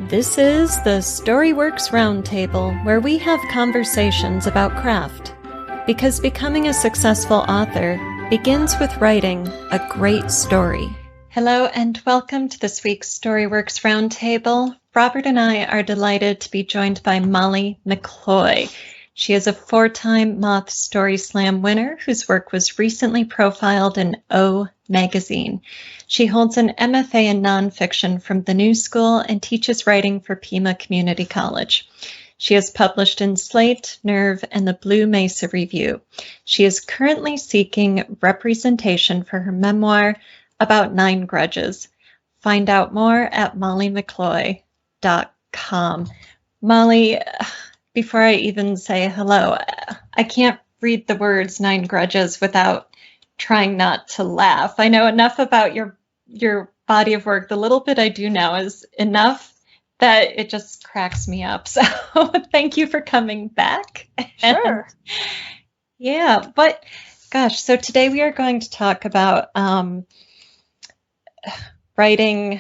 This is the Storyworks Roundtable, where we have conversations about craft. Because becoming a successful author begins with writing a great story. Hello and welcome to this week's Storyworks Roundtable. Robert and I are delighted to be joined by Molly McCloy. She is a 4-time Moth Story Slam winner whose work was recently profiled in O Magazine. She holds an MFA in nonfiction from the New School and teaches writing for Pima Community College. She has published in Slate, Nerve, and the Blue Mesa Review. She is currently seeking representation for her memoir, About 9 Grudges. Find out more at mollymccloy.com. Molly, before I even say hello, I can't read the words 9 Grudges without trying not to laugh. I know enough about your body of work. The little bit I do know is enough that it just cracks me up. So thank you for coming back. Sure. Yeah, but gosh, so today we are going to talk about writing,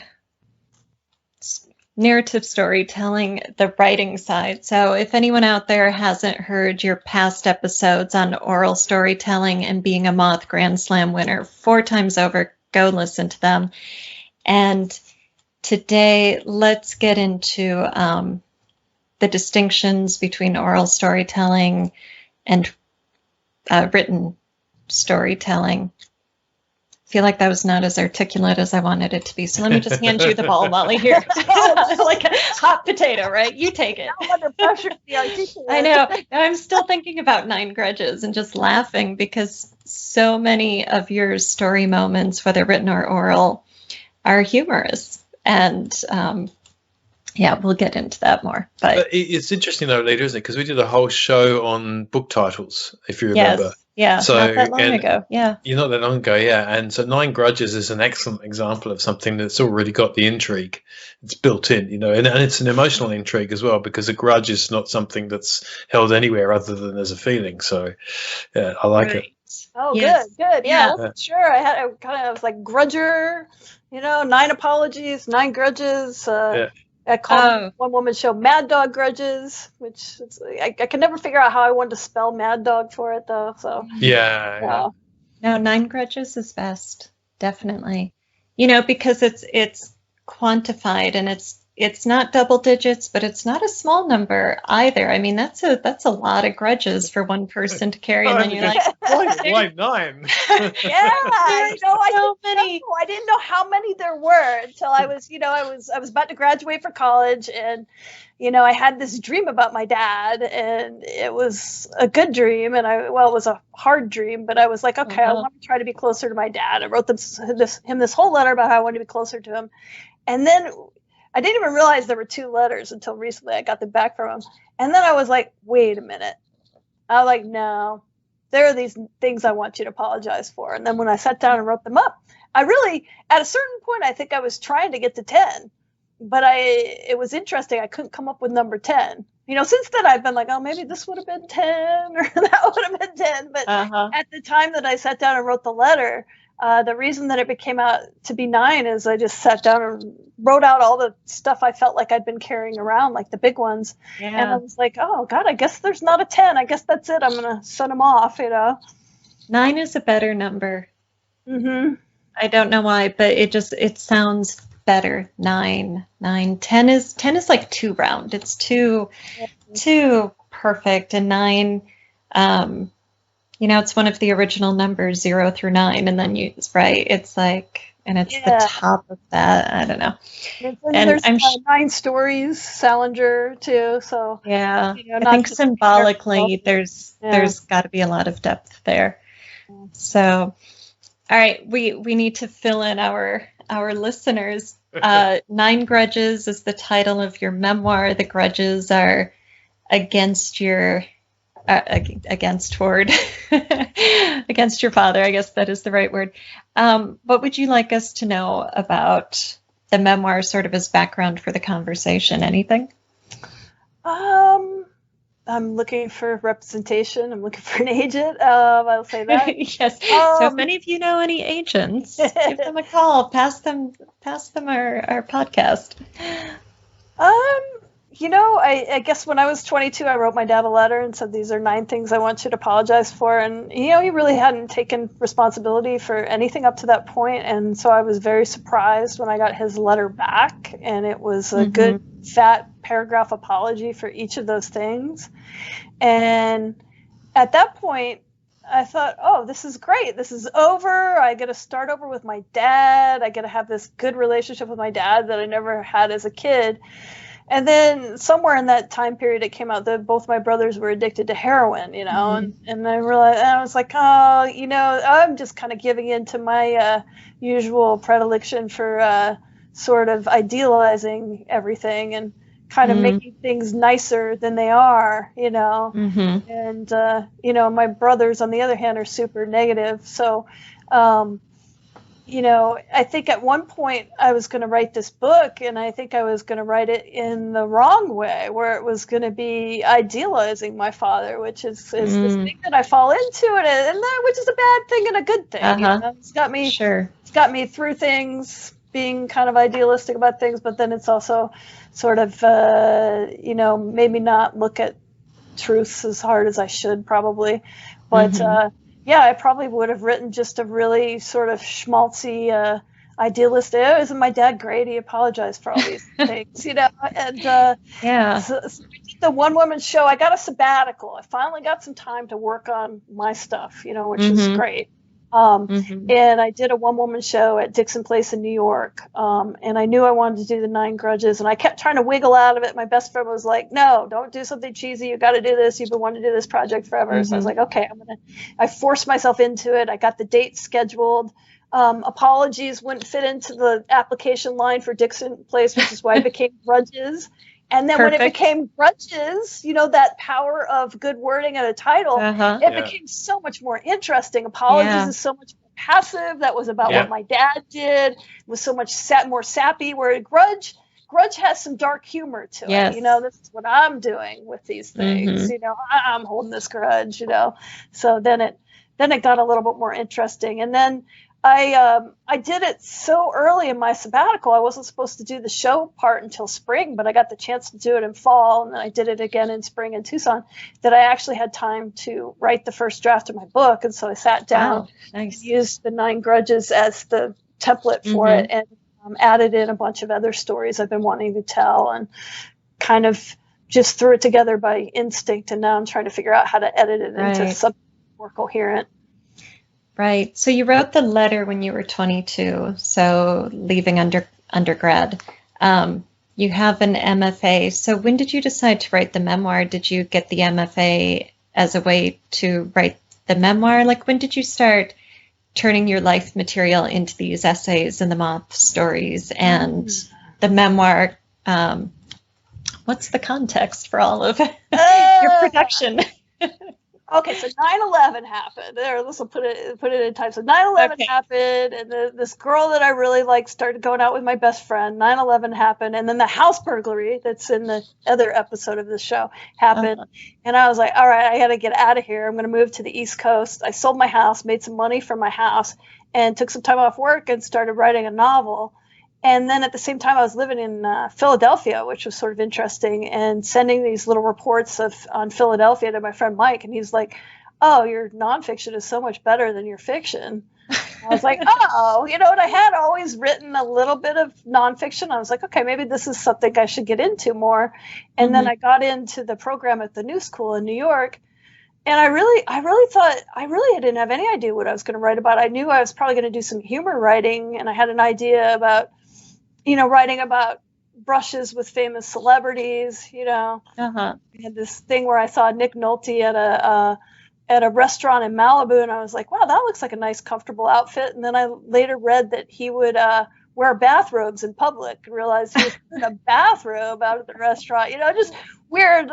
narrative storytelling, the writing side. So if anyone out there hasn't heard your past episodes on oral storytelling and being a Moth Grand Slam winner 4 times over, go listen to them. And today, let's get into the distinctions between oral storytelling and written storytelling. I feel like that was not as articulate as I wanted it to be. So let me just hand you the ball, Molly, here. Like a hot potato, right? You take it. I'm under pressure to be articulate. I know. Now I'm still thinking about 9 Grudges and just laughing because so many of your story moments, whether written or oral, are humorous. And yeah, we'll get into that more. But it's interesting though, Alida, isn't it? Because we did a whole show on book titles, if you remember. Yes. Yeah, so, not that long ago. Yeah. Not that long ago, yeah. And so 9 Grudges is an excellent example of something that's already got the intrigue. It's built in, and it's an emotional intrigue as well, because a grudge is not something that's held anywhere other than as a feeling. So, yeah, I like it. Oh, yes. Good. Yeah, I wasn't sure. I was like grudger, 9 apologies, 9 grudges. I called one woman's show Mad Dog Grudges, which I can never figure out how I wanted to spell Mad Dog for it, though. So yeah. No, 9 Grudges is best, definitely. Because it's quantified and it's not double digits, but it's not a small number either. I mean, that's a lot of grudges for one person to carry, and then you're like, why 9? Yeah, many. I didn't know how many there were until I was about to graduate for college, and I had this dream about my dad, and it was a good dream, and it was a hard dream, but I was like, okay, I want to try to be closer to my dad. I wrote him this whole letter about how I wanted to be closer to him, and then I didn't even realize there were 2 letters until recently. I got them back from him. And then I was like, wait a minute. I was like, no, there are these things I want you to apologize for. And then when I sat down and wrote them up, I really, at a certain point, I think I was trying to get to 10. But it was interesting. I couldn't come up with number 10. Since then I've been like, oh, maybe this would have been 10 or that would have been 10. But at the time that I sat down and wrote the letter, the reason that it became out to be 9 is I just sat down and wrote out all the stuff I felt like I'd been carrying around, like the big ones. Yeah. And I was like, oh, God, I guess there's not a 10. I guess that's it. I'm going to send them off, 9 is a better number. Mm-hmm. I don't know why, but it sounds better. 9. 10 is like too round. It's too perfect. And 9, it's one of the original numbers, 0 through 9, and then it's like, and it's the top of that. I don't know. And there's 9 stories, Salinger too. So yeah, I think symbolically, there's got to be a lot of depth there. So, all right, we need to fill in our listeners. 9 Grudges is the title of your memoir. The grudges are against your against your father. I guess that is the right word. What would you like us to know about the memoir, sort of as background for the conversation? Anything? I'm looking for representation. I'm looking for an agent. I'll say that. Yes. So if any of you know any agents, give them a call. Pass them our podcast. Um, I guess when I was 22, I wrote my dad a letter and said, these are 9 things I want you to apologize for. And, he really hadn't taken responsibility for anything up to that point. And so I was very surprised when I got his letter back. And it was a good, fat paragraph apology for each of those things. And at that point, I thought, oh, this is great. This is over. I get to start over with my dad. I get to have this good relationship with my dad that I never had as a kid. And then somewhere in that time period, it came out that both my brothers were addicted to heroin, and I realized, and I was like, oh, I'm just kind of giving in to my usual predilection for sort of idealizing everything and kind of making things nicer than they are, and, my brothers, on the other hand, are super negative. So, I think at one point I was going to write this book, and I think I was going to write it in the wrong way, where it was going to be idealizing my father, which is this thing that I fall into, and which is a bad thing and a good thing. It's got me through things, being kind of idealistic about things, but then it's also sort of, made me not look at truths as hard as I should probably. But, I probably would have written just a really sort of schmaltzy, idealistic, oh, isn't my dad great? He apologized for all these things, and so we did the one-woman show. I got a sabbatical. I finally got some time to work on my stuff, which is great. And I did a one-woman show at Dixon Place in New York. And I knew I wanted to do the 9 Grudges, and I kept trying to wiggle out of it. My best friend was like, no, don't do something cheesy. You got to do this. You've been wanting to do this project forever. So I was like, okay, I forced myself into it. I got the date scheduled. Apologies wouldn't fit into the application line for Dixon Place, which is why it became Grudges. And then when it became Grudges, that power of good wording and a title, it became so much more interesting. Apologies is so much more passive. That was about what my dad did. It was so much more sappy, where Grudge has some dark humor to it. This is what I'm doing with these things. I'm holding this grudge, So then it got a little bit more interesting. And then I did it so early in my sabbatical. I wasn't supposed to do the show part until spring, but I got the chance to do it in fall, and then I did it again in spring in Tucson, that I actually had time to write the first draft of my book. And so I sat down and used the 9 Grudges as the template for it, and added in a bunch of other stories I've been wanting to tell, and kind of just threw it together by instinct. And now I'm trying to figure out how to edit it into something more coherent. Right. So you wrote the letter when you were 22, so leaving undergrad. You have an MFA. So when did you decide to write the memoir? Did you get the MFA as a way to write the memoir? Like, when did you start turning your life material into these essays and the moth stories and the memoir? What's the context for all of your production? Okay, so 9/11 happened. There, let's put it in time. So 9/11 happened, and this girl that I really liked started going out with my best friend. 9/11 happened, and then the house burglary that's in the other episode of the show happened. And I was like, all right, I got to get out of here. I'm going to move to the East Coast. I sold my house, made some money from my house, and took some time off work and started writing a novel. And then at the same time, I was living in Philadelphia, which was sort of interesting, and sending these little reports on Philadelphia to my friend Mike. And he's like, oh, your nonfiction is so much better than your fiction. I was like, oh, and I had always written a little bit of nonfiction. I was like, okay, maybe this is something I should get into more. And then I got into the program at the New School in New York. And I really thought, I didn't have any idea what I was going to write about. I knew I was probably going to do some humor writing, and I had an idea about, writing about brushes with famous celebrities. I had this thing where I saw Nick Nolte at a restaurant in Malibu, and I was like, wow, that looks like a nice, comfortable outfit. And then I later read that he would wear bathrobes in public, and realized he was in a bathrobe out at the restaurant. Just weird.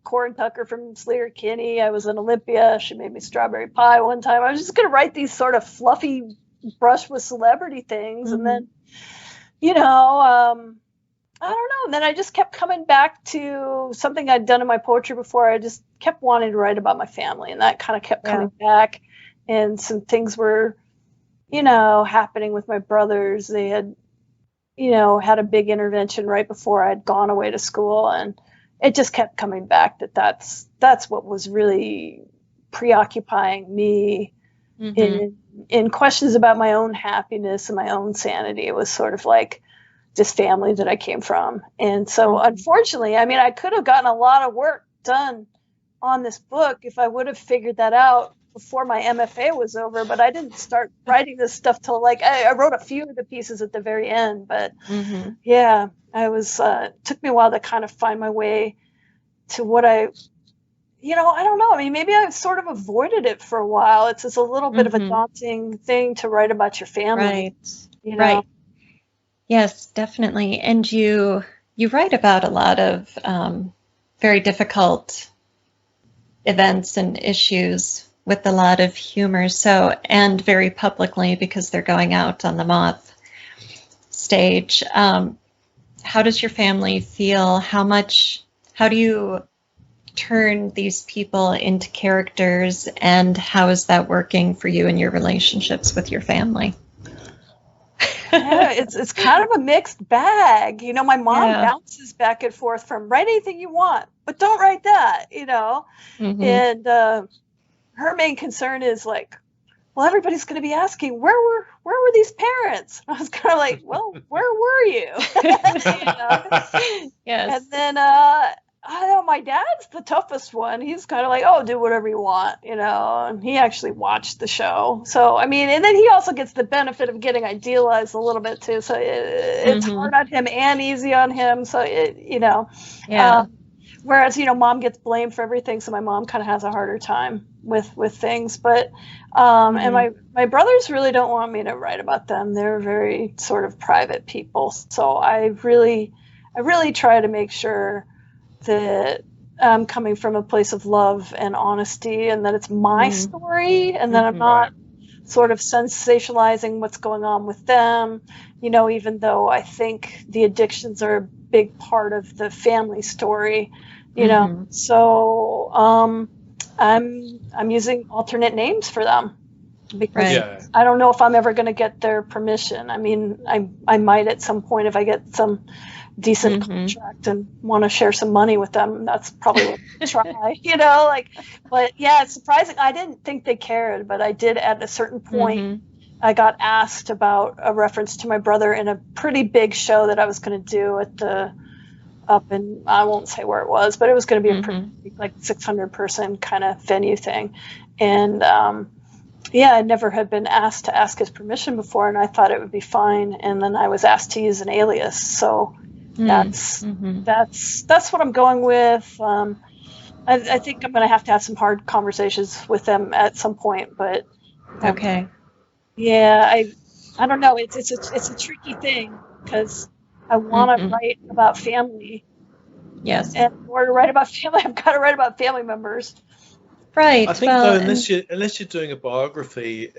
Corin Tucker from Sleater Kinney. I was in Olympia. She made me strawberry pie one time. I was just going to write these sort of fluffy brush with celebrity things, and then. I don't know. And then I just kept coming back to something I'd done in my poetry before. I just kept wanting to write about my family, and that kind of kept coming back. And some things were, happening with my brothers. They had had a big intervention right before I'd gone away to school, and it just kept coming back that's what was really preoccupying me in questions about my own happiness and my own sanity. It was sort of like this family that I came from. And so unfortunately, I mean, I could have gotten a lot of work done on this book if I would have figured that out before my MFA was over, but I didn't start writing this stuff till I wrote a few of the pieces at the very end. But yeah, it took me a while to kind of find my way to what I don't know. I mean, maybe I've sort of avoided it for a while. It's just a little bit of a daunting thing to write about your family. Right. Right. Yes, definitely. And you write about a lot of very difficult events and issues with a lot of humor, and very publicly, because they're going out on the Moth stage. How does your family feel? How do you turn these people into characters, and how is that working for you in your relationships with your family? Yeah, it's kind of a mixed bag. My mom bounces back and forth from write anything you want, but don't write that, and her main concern is like, well, everybody's going to be asking, where were these parents? I was kind of like, well, where were you? Yes. And then I know my dad's the toughest one. He's kind of like, oh, do whatever you want, and he actually watched the show. So, I mean, and then he also gets the benefit of getting idealized a little bit too. So it's hard on him and easy on him. So, whereas, mom gets blamed for everything. So my mom kind of has a harder time with things. But, and my brothers really don't want me to write about them. They're very sort of private people. So I really try to make sure that I'm coming from a place of love and honesty, and that it's my story, and that I'm not sort of sensationalizing what's going on with them, even though I think the addictions are a big part of the family story, So I'm using alternate names for them, because I don't know if I'm ever going to get their permission. I mean, I might at some point if I get some decent contract and want to share some money with them. That's probably what I'll try, but yeah, it's surprising. I didn't think they cared, but I did at a certain point. I got asked about a reference to my brother in a pretty big show that I was going to do at I won't say where it was, but it was going to be a pretty like 600 person kind of venue thing. And, I never had been asked to ask his permission before, and I thought it would be fine. And then I was asked to use an alias. So that's what I'm going with. I think I'm going to have some hard conversations with them at some point, but okay. Yeah, I don't know. It's a tricky thing, because I want to write about family. Yes. And in order to write about family, I've got to write about family members. Right. I think though, unless you're doing a biography,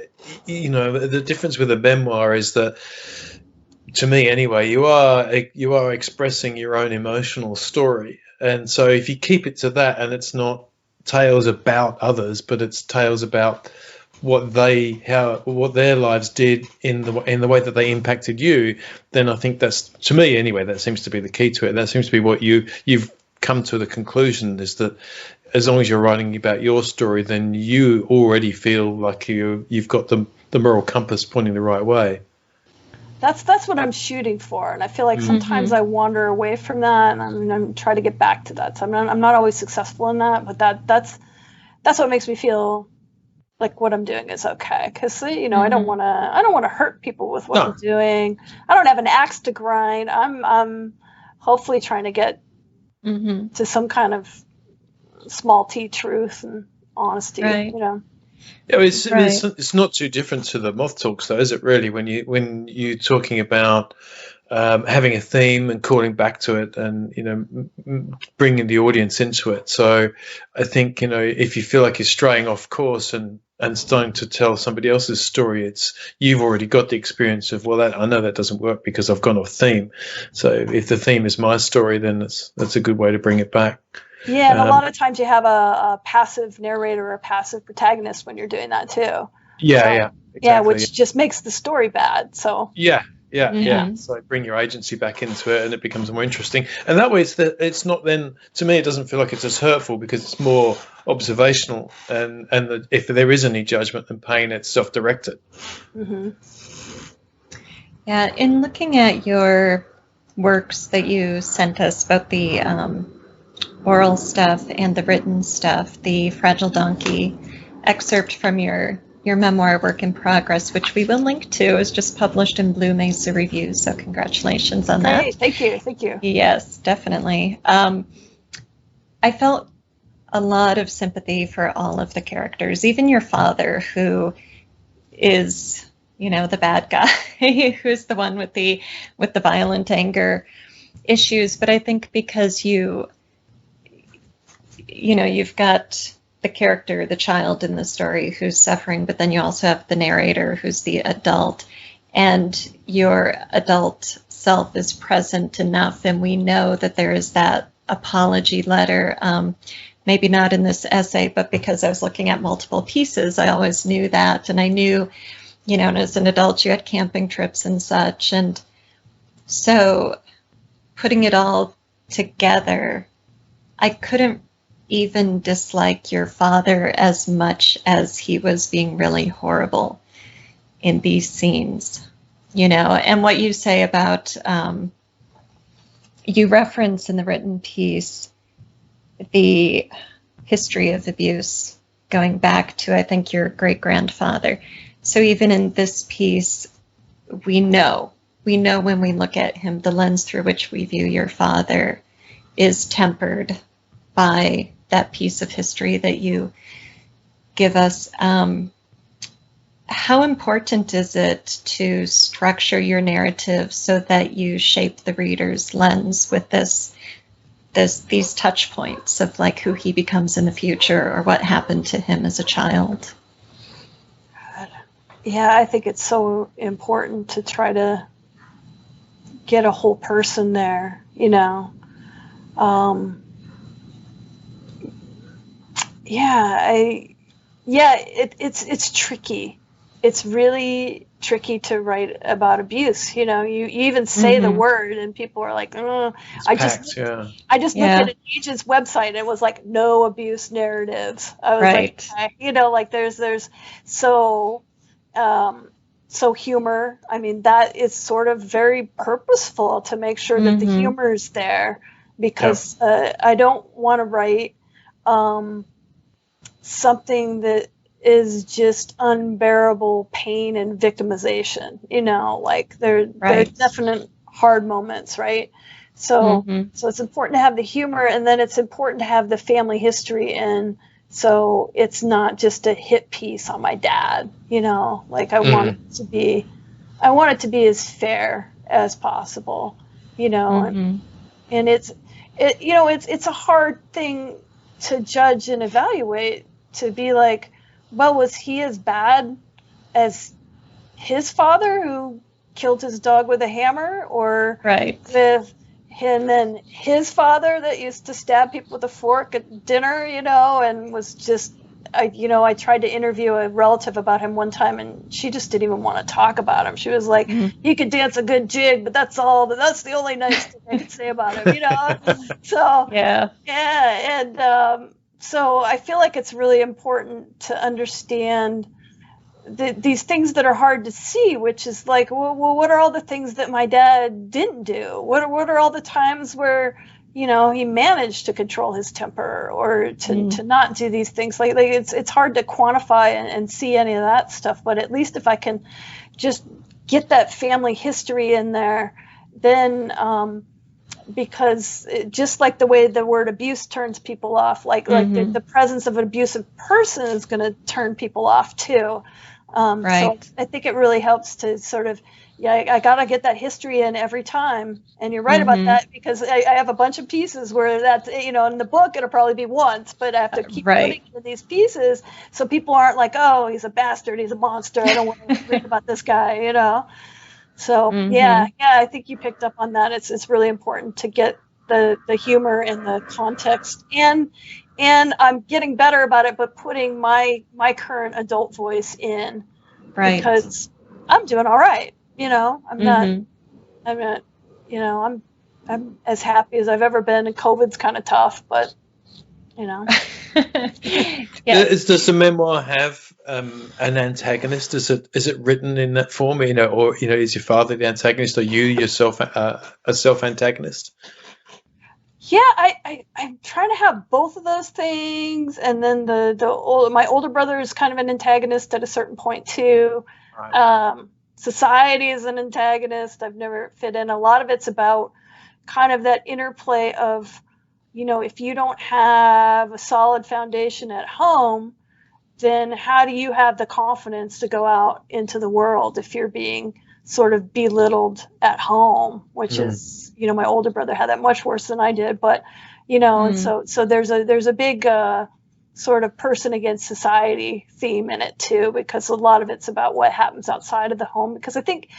the difference with a memoir is that, to me anyway, you are expressing your own emotional story, and so if you keep it to that, and it's not tales about others, but it's tales about what their lives did in the way that they impacted you, then I think that's, to me anyway, that seems to be the key to it. That seems to be what you've come to the conclusion, is that as long as you're writing about your story, then you already feel like you've got the moral compass pointing the right way. That's what I'm shooting for, and I feel like sometimes I wander away from that, and I'm trying to get back to that. So I'm not always successful in that, but that's what makes me feel like what I'm doing is okay, because I don't want to hurt people with what I'm doing. I don't have an axe to grind. I'm hopefully trying to get to some kind of small t truth and honesty. Right. Yeah, it's not too different to the Moth Talks, though, is it? Really, when you're talking about having a theme and calling back to it, and bringing the audience into it. So I think if you feel like you're straying off course and starting to tell somebody else's story, you've already got the experience of, well, I know that doesn't work because I've gone off theme. So if the theme is my story, then that's a good way to bring it back. Yeah, and a lot of times you have a passive narrator or a passive protagonist when you're doing that too. Yeah, exactly, which just makes the story bad. So yeah, Yeah, yeah. Mhm. So bring your agency back into it, and it becomes more interesting. And that way, it's not then, to me, it doesn't feel like it's as hurtful because it's more observational. And if there is any judgment and pain, it's self-directed. Mm-hmm. Yeah, in looking at your works that you sent us, both the oral stuff and the written stuff, the Fragile Donkey excerpt from your memoir, Work in Progress, which we will link to, is just published in Blue Mesa Review, so congratulations on that. Great, thank you. Yes, definitely. I felt a lot of sympathy for all of the characters, even your father, who is, the bad guy, who's the one with the violent anger issues. But I think because you've got the character, the child in the story who's suffering, but then you also have the narrator who's the adult, and your adult self is present enough, and we know that there is that apology letter, maybe not in this essay, but because I was looking at multiple pieces, I always knew that, and I knew, and as an adult you had camping trips and such, and so putting it all together, I couldn't even dislike your father as much as he was being really horrible in these scenes, and what you say about, you reference in the written piece the history of abuse going back to, I think, your great-grandfather. So even in this piece, we know when we look at him, the lens through which we view your father is tempered by that piece of history that you give us. How important is it to structure your narrative so that you shape the reader's lens with these touch points of like who he becomes in the future or what happened to him as a child? Yeah, I think it's so important to try to get a whole person there, it's tricky. It's really tricky to write about abuse. You even say the word and people are like, oh, I just looked at an agent's website and it was like, no abuse narratives. I was like, there's so humor. I mean, that is sort of very purposeful to make sure that the humor is there, because I don't want to write something that is just unbearable pain and victimization. Like there are definite hard moments, right? So it's important to have the humor, and then it's important to have the family history in. So it's not just a hit piece on my dad, like I want it to be as fair as possible, and it's a hard thing to judge and evaluate, to be like, well, was he as bad as his father who killed his dog with a hammer, or with him and his father that used to stab people with a fork at dinner, and was just, I tried to interview a relative about him one time, and she just didn't even want to talk about him. She was like, he could dance a good jig, but that's the only nice thing I could say about him, So, and so I feel like it's really important to understand these things that are hard to see, which is like, well, what are all the things that my dad didn't do? What are all the times where, he managed to control his temper, or to not do these things? Like it's hard to quantify and see any of that stuff. But at least if I can just get that family history in there, then, because just like the way the word abuse turns people off, like the presence of an abusive person is going to turn people off too. So I think it really helps to sort of, I got to get that history in every time. And you're right about that, because I have a bunch of pieces where that's, in the book, it'll probably be once, but I have to keep putting in these pieces so people aren't like, oh, he's a bastard, he's a monster, I don't want to read about this guy, So I think you picked up on that. It's really important to get the humor and the context, and I'm getting better about it, but putting my current adult voice in, because I'm doing all right. You know, Mm-hmm. I'm not, you know, I'm as happy as I've ever been, and COVID's kind of tough, but you know. Yes. Does the memoir have an antagonist? Is it written in that form? Or is your father the antagonist, or you yourself a self antagonist? Yeah, I'm trying to have both of those things, and then my older brother is kind of an antagonist at a certain point too. Right. Society is an antagonist. I've never fit in. A lot of it's about kind of that interplay of, if you don't have a solid foundation at home, then how do you have the confidence to go out into the world if you're being sort of belittled at home, which is, my older brother had that much worse than I did, but, and so there's a big, sort of person against society theme in it too, because a lot of it's about what happens outside of the home. Because I think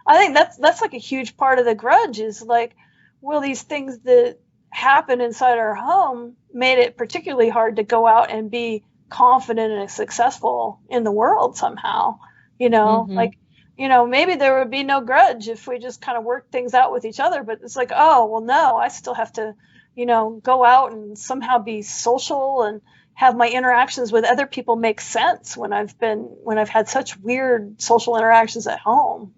that's like a huge part of the grudge is like, well, these things that happen inside our home made it particularly hard to go out and be confident and successful in the world somehow, like, maybe there would be no grudge if we just kind of worked things out with each other, but it's like, oh, well, no, I still have to, go out and somehow be social and have my interactions with other people make sense when I've had such weird social interactions at home,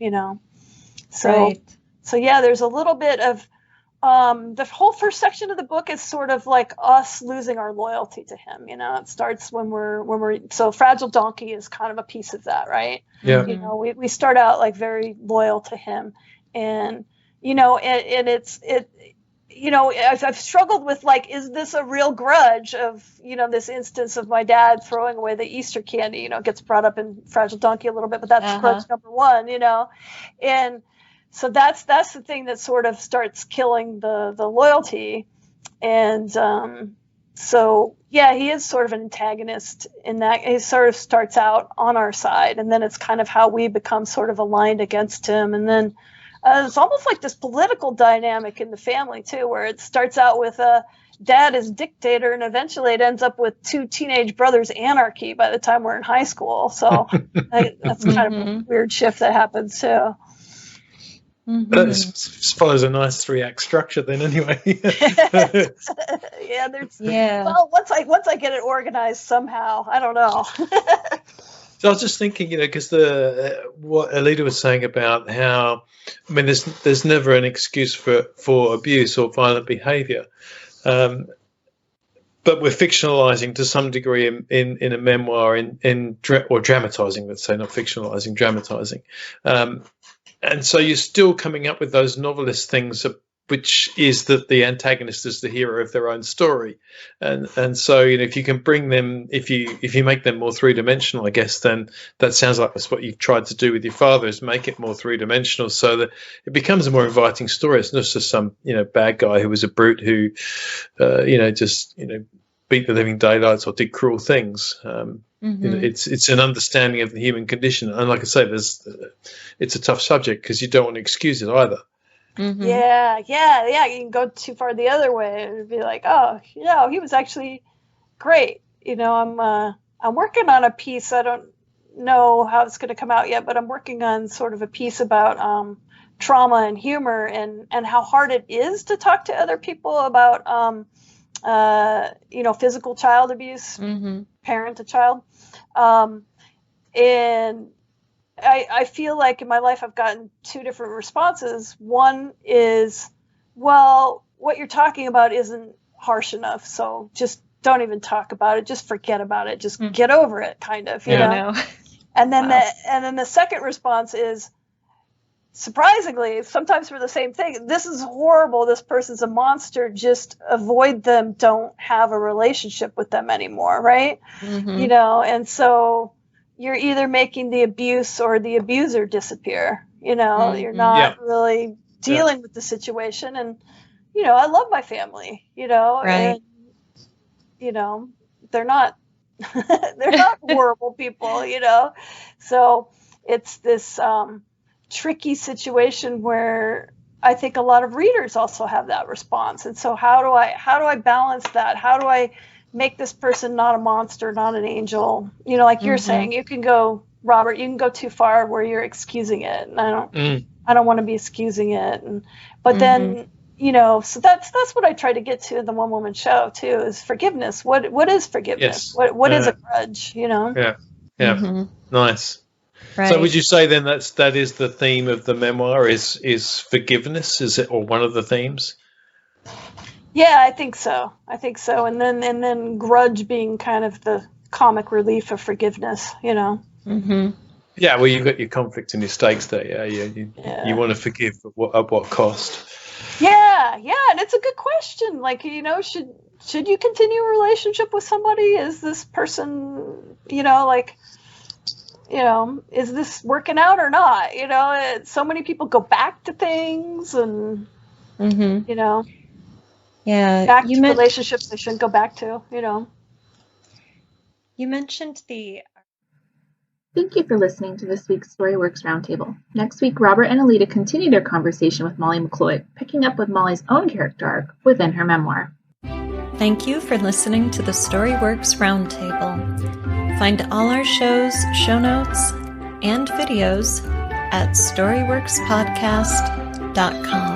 so, right. So yeah, there's a little bit of, the whole first section of the book is sort of like us losing our loyalty to him. It starts when we're so Fragile Donkey is kind of a piece of that, right? Yeah. We start out like very loyal to him, and and I've struggled with like, is this a real grudge of this instance of my dad throwing away the Easter candy? It gets brought up in Fragile Donkey a little bit, but that's grudge number one, and so that's the thing that sort of starts killing the loyalty. And so, yeah, he is sort of an antagonist in that he sort of starts out on our side, and then it's kind of how we become sort of aligned against him. And then it's almost like this political dynamic in the family, too, where it starts out with dad is dictator, and eventually it ends up with two teenage brothers anarchy by the time we're in high school. So that's kind of a weird shift that happens, too. It follows a nice 3-act structure then anyway. Yeah. Well, once I get it organized somehow, I don't know. So I was just thinking, because what Alida was saying about how, there's never an excuse for abuse or violent behaviour, but we're fictionalizing to some degree in a memoir, or dramatising, let's say, not fictionalizing, dramatising. And so you're still coming up with those novelist things, which is that the antagonist is the hero of their own story, and so if you can bring them, if you make them more 3-dimensional, I guess then that sounds like that's what you've tried to do with your father, is make it more 3-dimensional so that it becomes a more inviting story. It's not just some bad guy who was a brute who just beat the living daylights or did cruel things. It's an understanding of the human condition, and like I say, it's a tough subject because you don't want to excuse it either. Yeah. You can go too far the other way and be like, oh, he was actually great. I'm working on a piece. I don't know how it's going to come out yet, but I'm working on sort of a piece about trauma and humor and how hard it is to talk to other people about physical child abuse, parent to child. And I feel like in my life I've gotten two different responses. One is, well, what you're talking about isn't harsh enough, so just don't even talk about it. Just forget about it. Just get over it, kind of. You know? And then the second response is, surprisingly, sometimes for the same thing, this is horrible, this person's a monster, just avoid them, don't have a relationship with them anymore, right? And so you're either making the abuse or the abuser disappear. You're not really dealing with the situation. And I love my family, right. and they're not they're not horrible people, so it's this tricky situation where I think a lot of readers also have that response. And so how do I balance that? How do I make this person not a monster, not an angel? Like you're saying, you can go Robert, you can go too far where you're excusing it, and I don't want to be excusing it. But then, so that's what I try to get to in the One Woman Show too, is forgiveness. What is forgiveness? Yes. What is a grudge? Yeah. Nice. Right. So would you say then that is the theme of the memoir is forgiveness? Is it, or one of the themes? Yeah, I think so. And then grudge being kind of the comic relief of forgiveness, Yeah, well, you've got your conflict and your stakes there. Yeah, you want to forgive, but at what cost? Yeah, and it's a good question. Like, should you continue a relationship with somebody? Is this person, is this working out or not? So many people go back to things and, back to relationships they shouldn't go back to, You mentioned the... Thank you for listening to this week's StoryWorks Roundtable. Next week, Robert and Alida continue their conversation with Molly McCloy, picking up with Molly's own character arc within her memoir. Thank you for listening to the StoryWorks Roundtable. Find all our shows, show notes, and videos at storyworkspodcast.com.